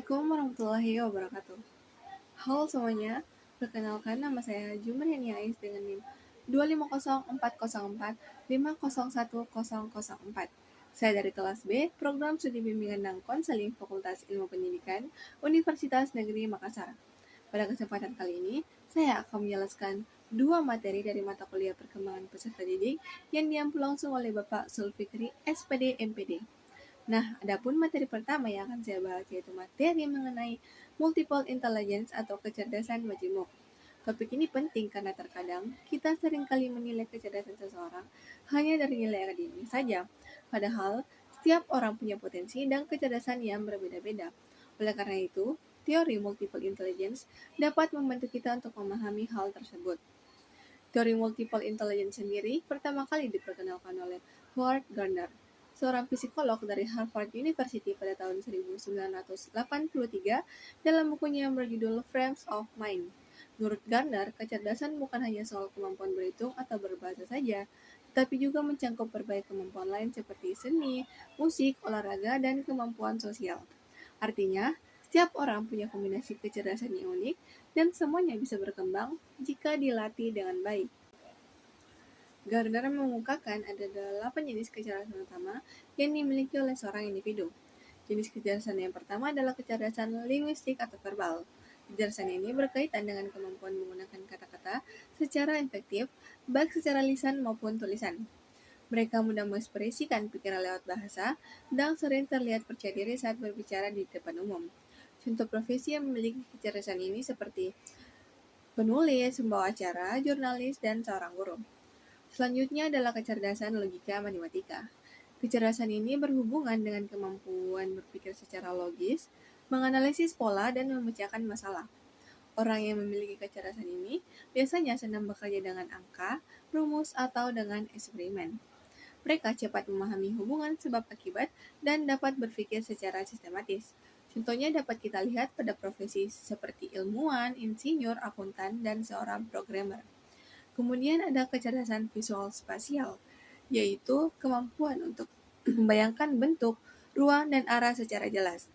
Assalamualaikum warahmatullahi wabarakatuh. Halo semuanya, perkenalkan nama saya Jumriani Ais dengan NIM 2504045010004. Saya dari kelas B, Program Studi Bimbingan dan Konseling Fakultas Ilmu Pendidikan, Universitas Negeri Makassar. Pada kesempatan kali ini, saya akan menjelaskan dua materi dari mata kuliah perkembangan peserta didik yang diampu langsung oleh Bapak Zulfikri, SPD MPD. Nah, adapun materi pertama yang akan saya bahas yaitu materi mengenai multiple intelligence atau kecerdasan majemuk. Topik ini penting karena terkadang kita seringkali menilai kecerdasan seseorang hanya dari nilai akademis saja. Padahal, setiap orang punya potensi dan kecerdasan yang berbeda-beda. Oleh karena itu, teori multiple intelligence dapat membantu kita untuk memahami hal tersebut. Teori multiple intelligence sendiri pertama kali diperkenalkan oleh Howard Gardner, seorang psikolog dari Harvard University pada tahun 1983 dalam bukunya yang berjudul Frames of Mind. Menurut Gardner, kecerdasan bukan hanya soal kemampuan berhitung atau berbahasa saja, tetapi juga mencangkup berbagai kemampuan lain seperti seni, musik, olahraga, dan kemampuan sosial. Artinya, setiap orang punya kombinasi kecerdasan yang unik dan semuanya bisa berkembang jika dilatih dengan baik. Gardner mengungkapkan ada 8 jenis kecerdasan utama yang dimiliki oleh seorang individu. Jenis kecerdasan yang pertama adalah kecerdasan linguistik atau verbal. Kecerdasan ini berkaitan dengan kemampuan menggunakan kata-kata secara efektif, baik secara lisan maupun tulisan. Mereka mudah mengekspresikan pikiran lewat bahasa dan sering terlihat percaya diri saat berbicara di depan umum. Contoh profesi yang memiliki kecerdasan ini seperti penulis, pembawa acara, jurnalis, dan seorang guru. Selanjutnya adalah kecerdasan logika matematika. Kecerdasan ini berhubungan dengan kemampuan berpikir secara logis, menganalisis pola, dan memecahkan masalah. Orang yang memiliki kecerdasan ini biasanya senang bekerja dengan angka, rumus, atau dengan eksperimen. Mereka cepat memahami hubungan sebab akibat dan dapat berpikir secara sistematis. Contohnya dapat kita lihat pada profesi seperti ilmuwan, insinyur, akuntan, dan seorang programmer. Kemudian ada kecerdasan visual spasial, yaitu kemampuan untuk membayangkan bentuk, ruang, dan arah secara jelas.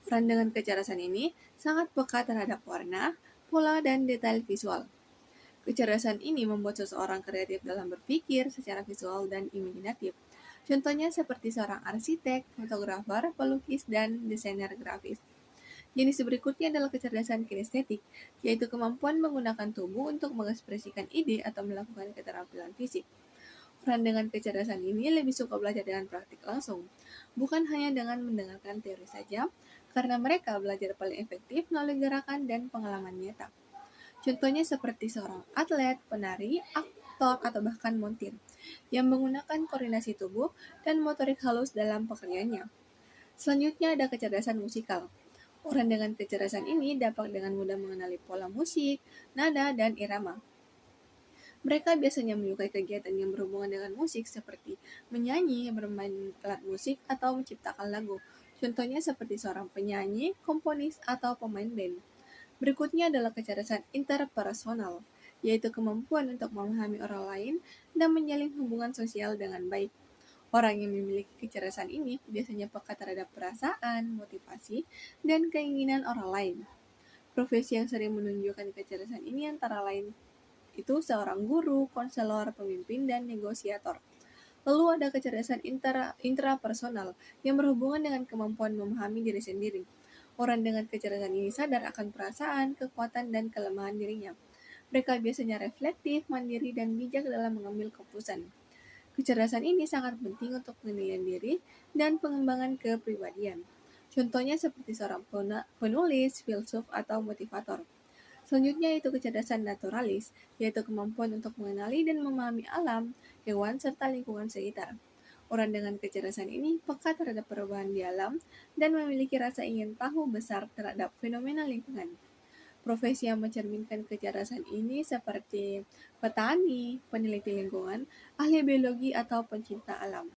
Orang dengan kecerdasan ini sangat peka terhadap warna, pola, dan detail visual. Kecerdasan ini membuat seseorang kreatif dalam berpikir secara visual dan imajinatif. Contohnya seperti seorang arsitek, fotografer, pelukis, dan desainer grafis. Jenis berikutnya adalah kecerdasan kinestetik, yaitu kemampuan menggunakan tubuh untuk mengekspresikan ide atau melakukan keterampilan fisik. Orang dengan kecerdasan ini lebih suka belajar dengan praktik langsung, bukan hanya dengan mendengarkan teori saja, karena mereka belajar paling efektif melalui gerakan dan pengalaman nyata. Contohnya seperti seorang atlet, penari, aktor, atau bahkan montir, yang menggunakan koordinasi tubuh dan motorik halus dalam pekerjaannya. Selanjutnya ada kecerdasan musikal. Orang dengan kecerdasan ini dapat dengan mudah mengenali pola musik, nada, dan irama. Mereka biasanya menyukai kegiatan yang berhubungan dengan musik seperti menyanyi, bermain alat musik, atau menciptakan lagu. Contohnya seperti seorang penyanyi, komponis, atau pemain band. Berikutnya adalah kecerdasan interpersonal, yaitu kemampuan untuk memahami orang lain dan menjalin hubungan sosial dengan baik. Orang yang memiliki kecerdasan ini biasanya peka terhadap perasaan, motivasi, dan keinginan orang lain. Profesi yang sering menunjukkan kecerdasan ini antara lain itu seorang guru, konselor, pemimpin, dan negosiator. Lalu ada kecerdasan intrapersonal yang berhubungan dengan kemampuan memahami diri sendiri. Orang dengan kecerdasan ini sadar akan perasaan, kekuatan, dan kelemahan dirinya. Mereka biasanya reflektif, mandiri, dan bijak dalam mengambil keputusan. Kecerdasan ini sangat penting untuk penilaian diri dan pengembangan kepribadian. Contohnya seperti seorang penulis, filsuf, atau motivator. Selanjutnya itu kecerdasan naturalis, yaitu kemampuan untuk mengenali dan memahami alam, hewan, serta lingkungan sekitar. Orang dengan kecerdasan ini peka terhadap perubahan di alam dan memiliki rasa ingin tahu besar terhadap fenomena lingkungan. Profesi yang mencerminkan kecerdasan ini seperti petani, peneliti lingkungan, ahli biologi, atau pencinta alam.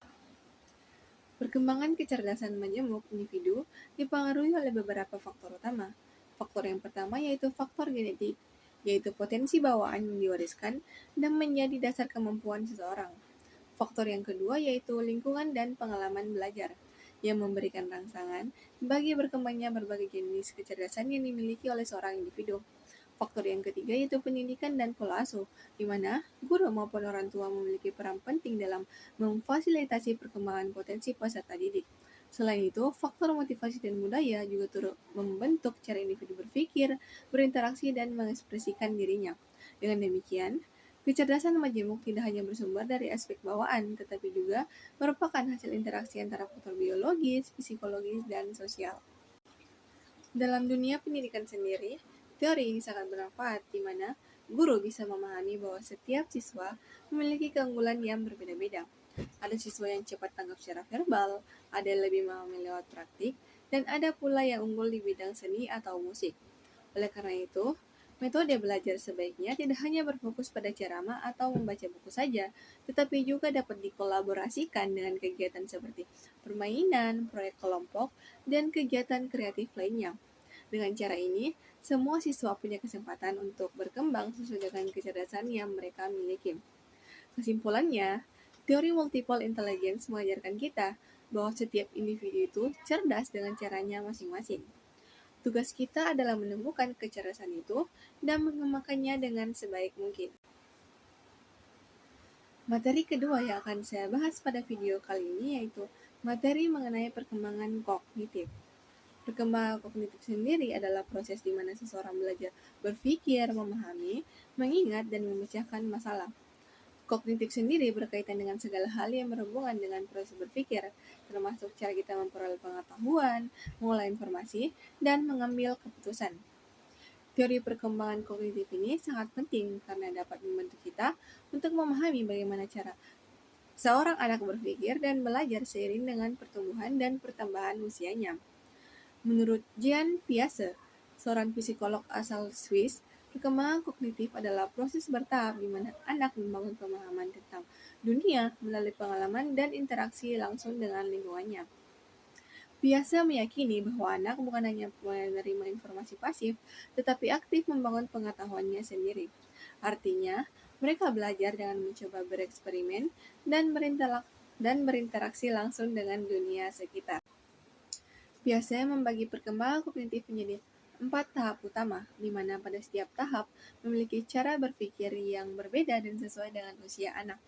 Perkembangan kecerdasan majemuk individu dipengaruhi oleh beberapa faktor utama. Faktor yang pertama yaitu faktor genetik, yaitu potensi bawaan yang diwariskan dan menjadi dasar kemampuan seseorang. Faktor yang kedua yaitu lingkungan dan pengalaman belajar, yang memberikan rangsangan bagi berkembangnya berbagai jenis kecerdasan yang dimiliki oleh seorang individu. Faktor yang ketiga yaitu pendidikan dan pola asuh, di mana guru maupun orang tua memiliki peran penting dalam memfasilitasi perkembangan potensi peserta didik. Selain itu, faktor motivasi dan budaya juga turut membentuk cara individu berpikir, berinteraksi, dan mengekspresikan dirinya. Dengan demikian, kecerdasan majemuk tidak hanya bersumber dari aspek bawaan, tetapi juga merupakan hasil interaksi antara faktor biologis, psikologis, dan sosial. Dalam dunia pendidikan sendiri, teori ini sangat bermanfaat di mana guru bisa memahami bahwa setiap siswa memiliki keunggulan yang berbeda-beda. Ada siswa yang cepat tanggap secara verbal, ada yang lebih memahami lewat praktik, dan ada pula yang unggul di bidang seni atau musik. Oleh karena itu, metode belajar sebaiknya tidak hanya berfokus pada ceramah atau membaca buku saja, tetapi juga dapat dikolaborasikan dengan kegiatan seperti permainan, proyek kelompok, dan kegiatan kreatif lainnya. Dengan cara ini, semua siswa punya kesempatan untuk berkembang sesuai dengan kecerdasan yang mereka miliki. Kesimpulannya, teori multiple intelligence mengajarkan kita bahwa setiap individu itu cerdas dengan caranya masing-masing. Tugas kita adalah menemukan kecerdasan itu dan mengembangkannya dengan sebaik mungkin. Materi kedua yang akan saya bahas pada video kali ini yaitu materi mengenai perkembangan kognitif. Perkembangan kognitif sendiri adalah proses di mana seseorang belajar berpikir, memahami, mengingat, dan memecahkan masalah. Kognitif sendiri berkaitan dengan segala hal yang berhubungan dengan proses berpikir, termasuk cara kita memperoleh pengetahuan, mengolah informasi, dan mengambil keputusan. Teori perkembangan kognitif ini sangat penting karena dapat membantu kita untuk memahami bagaimana cara seorang anak berpikir dan belajar seiring dengan pertumbuhan dan pertambahan usianya. Menurut Jean Piaget, seorang psikolog asal Swiss, perkembangan kognitif adalah proses bertahap di mana anak membangun pemahaman tentang dunia melalui pengalaman dan interaksi langsung dengan lingkungannya. Piaget meyakini bahwa anak bukan hanya menerima informasi pasif, tetapi aktif membangun pengetahuannya sendiri. Artinya, mereka belajar dengan mencoba bereksperimen dan berinteraksi langsung dengan dunia sekitar. Piaget membagi perkembangan kognitif menjadi 4 tahap utama, di mana pada setiap tahap memiliki cara berpikir yang berbeda dan sesuai dengan usia anak.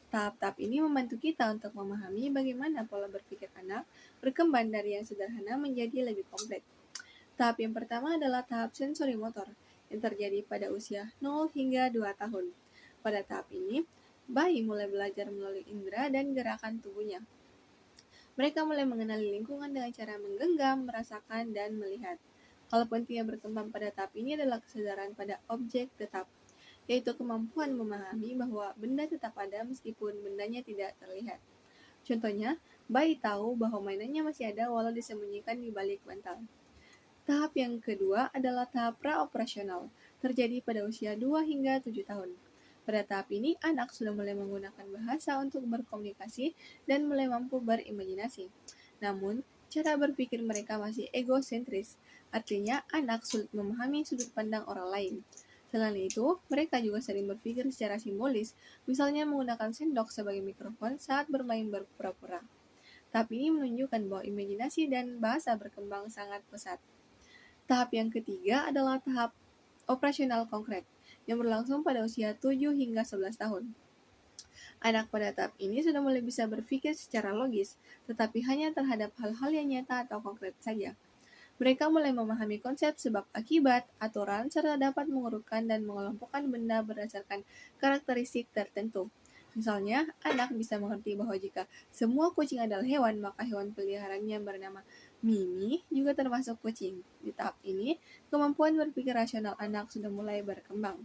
Tahap-tahap ini membantu kita untuk memahami bagaimana pola berpikir anak berkembang dari yang sederhana menjadi lebih kompleks. Tahap yang pertama adalah tahap sensori motor, yang terjadi pada usia 0 hingga 2 tahun. Pada tahap ini, bayi mulai belajar melalui indera dan gerakan tubuhnya. Mereka mulai mengenali lingkungan dengan cara menggenggam, merasakan, dan melihat. Hal penting yang berkembang pada tahap ini adalah kesadaran pada objek tetap, yaitu kemampuan memahami bahwa benda tetap ada meskipun bendanya tidak terlihat. Contohnya, bayi tahu bahwa mainannya masih ada walau disembunyikan di balik bantal. Tahap yang kedua adalah tahap pra-operasional, terjadi pada usia 2 hingga 7 tahun. Pada tahap ini, anak sudah mulai menggunakan bahasa untuk berkomunikasi dan mulai mampu berimajinasi. Namun, cara berpikir mereka masih egosentris, artinya anak sulit memahami sudut pandang orang lain. Selain itu, mereka juga sering berpikir secara simbolis, misalnya menggunakan sendok sebagai mikrofon saat bermain berpura-pura. Tahap ini menunjukkan bahwa imajinasi dan bahasa berkembang sangat pesat. Tahap yang ketiga adalah tahap operasional konkret, yang berlangsung pada usia 7 hingga 11 tahun. Anak pada tahap ini sudah mulai bisa berpikir secara logis, tetapi hanya terhadap hal-hal yang nyata atau konkret saja. Mereka mulai memahami konsep sebab akibat, aturan, serta dapat mengurutkan dan mengelompokkan benda berdasarkan karakteristik tertentu. Misalnya, anak bisa mengerti bahwa jika semua kucing adalah hewan, maka hewan peliharaannya bernama Mimi juga termasuk kucing. Di tahap ini, kemampuan berpikir rasional anak sudah mulai berkembang.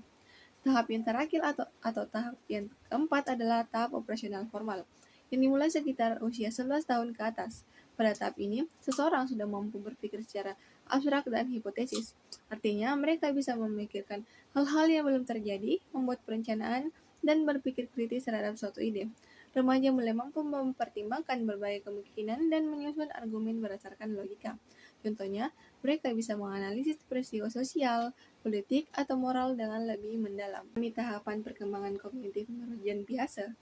Tahap yang terakhir atau tahap yang keempat adalah tahap operasional formal, yang dimulai sekitar usia 11 tahun ke atas. Pada tahap ini, seseorang sudah mampu berpikir secara abstrak dan hipotesis. Artinya, mereka bisa memikirkan hal-hal yang belum terjadi, membuat perencanaan, dan berpikir kritis terhadap suatu ide. Remaja mulai mampu mempertimbangkan berbagai kemungkinan dan menyusun argumen berdasarkan logika. Contohnya, mereka bisa menganalisis peristiwa sosial, politik, atau moral dengan lebih mendalam. Ini tahapan perkembangan kognitif menurut Jean Piaget.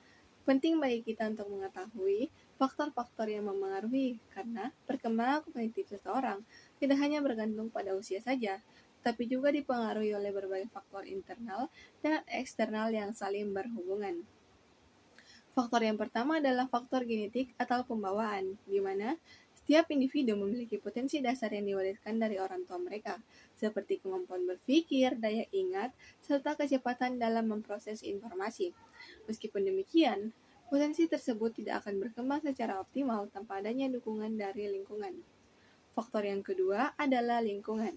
Penting bagi kita untuk mengetahui faktor-faktor yang memengaruhi karena perkembangan kognitif seseorang tidak hanya bergantung pada usia saja, tapi juga dipengaruhi oleh berbagai faktor internal dan eksternal yang saling berhubungan. Faktor yang pertama adalah faktor genetik atau pembawaan, di mana setiap individu memiliki potensi dasar yang diwariskan dari orang tua mereka, seperti kemampuan berpikir, daya ingat, serta kecepatan dalam memproses informasi. Meskipun demikian, potensi tersebut tidak akan berkembang secara optimal tanpa adanya dukungan dari lingkungan. Faktor yang kedua adalah lingkungan.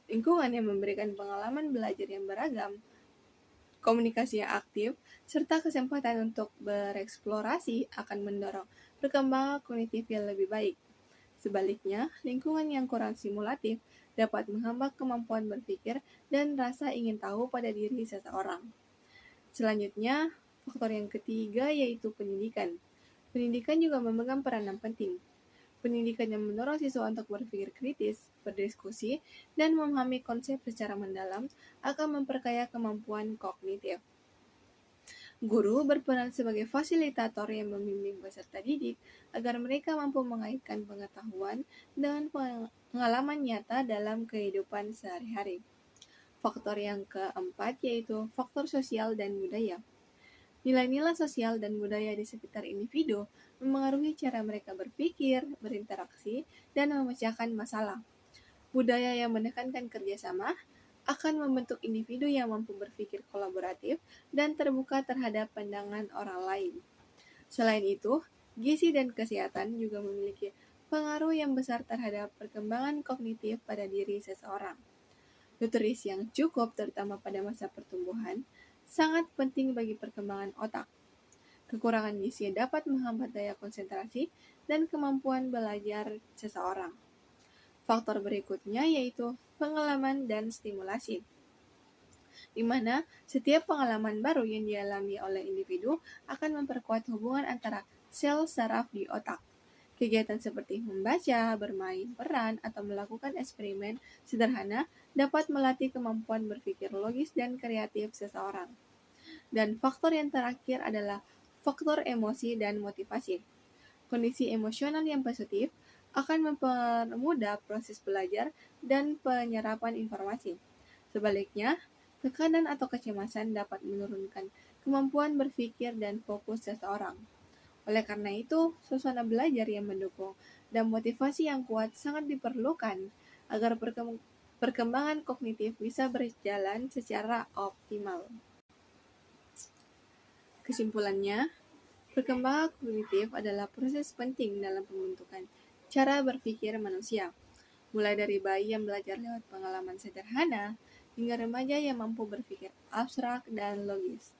Lingkungan yang memberikan pengalaman belajar yang beragam, komunikasi yang aktif, serta kesempatan untuk bereksplorasi akan mendorong perkembangan kognitif yang lebih baik. Sebaliknya, lingkungan yang kurang simulatif dapat menghambat kemampuan berpikir dan rasa ingin tahu pada diri seseorang. Selanjutnya, faktor yang ketiga yaitu pendidikan. Pendidikan juga memegang peranan penting. Pendidikan yang mendorong siswa untuk berpikir kritis, berdiskusi, dan memahami konsep secara mendalam akan memperkaya kemampuan kognitif. Guru berperan sebagai fasilitator yang membimbing peserta didik agar mereka mampu mengaitkan pengetahuan dengan pengalaman nyata dalam kehidupan sehari-hari. Faktor yang keempat yaitu faktor sosial dan budaya. Nilai-nilai sosial dan budaya di sekitar individu memengaruhi cara mereka berpikir, berinteraksi, dan memecahkan masalah. Budaya yang menekankan kerjasama akan membentuk individu yang mampu berpikir kolaboratif dan terbuka terhadap pandangan orang lain. Selain itu, gizi dan kesehatan juga memiliki pengaruh yang besar terhadap perkembangan kognitif pada diri seseorang. Nutrisi yang cukup, terutama pada masa pertumbuhan, sangat penting bagi perkembangan otak. Kekurangan gizi dapat menghambat daya konsentrasi dan kemampuan belajar seseorang. Faktor berikutnya yaitu pengalaman dan stimulasi, di mana setiap pengalaman baru yang dialami oleh individu akan memperkuat hubungan antara sel saraf di otak. Kegiatan seperti membaca, bermain peran, atau melakukan eksperimen sederhana dapat melatih kemampuan berpikir logis dan kreatif seseorang. Dan faktor yang terakhir adalah faktor emosi dan motivasi. Kondisi emosional yang positif akan mempermudah proses belajar dan penyerapan informasi. Sebaliknya, tekanan atau kecemasan dapat menurunkan kemampuan berpikir dan fokus seseorang. Oleh karena itu, suasana belajar yang mendukung dan motivasi yang kuat sangat diperlukan agar perkembangan kognitif bisa berjalan secara optimal. Kesimpulannya, perkembangan kognitif adalah proses penting dalam pembentukan cara berpikir manusia, mulai dari bayi yang belajar lewat pengalaman sederhana hingga remaja yang mampu berpikir abstrak dan logis.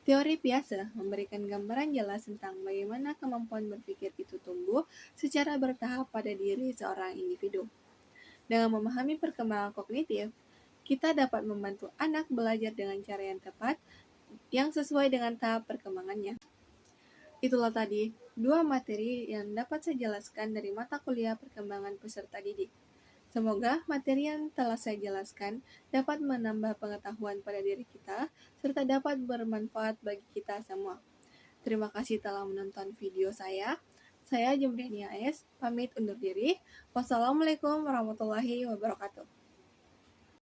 Teori Piaget memberikan gambaran jelas tentang bagaimana kemampuan berpikir itu tumbuh secara bertahap pada diri seorang individu. Dengan memahami perkembangan kognitif, kita dapat membantu anak belajar dengan cara yang tepat, yang sesuai dengan tahap perkembangannya. Itulah tadi 2 materi yang dapat saya jelaskan dari mata kuliah perkembangan peserta didik. Semoga materi yang telah saya jelaskan dapat menambah pengetahuan pada diri kita, serta dapat bermanfaat bagi kita semua. Terima kasih telah menonton video saya. Saya Jumriani AS, pamit undur diri. Wassalamualaikum warahmatullahi wabarakatuh.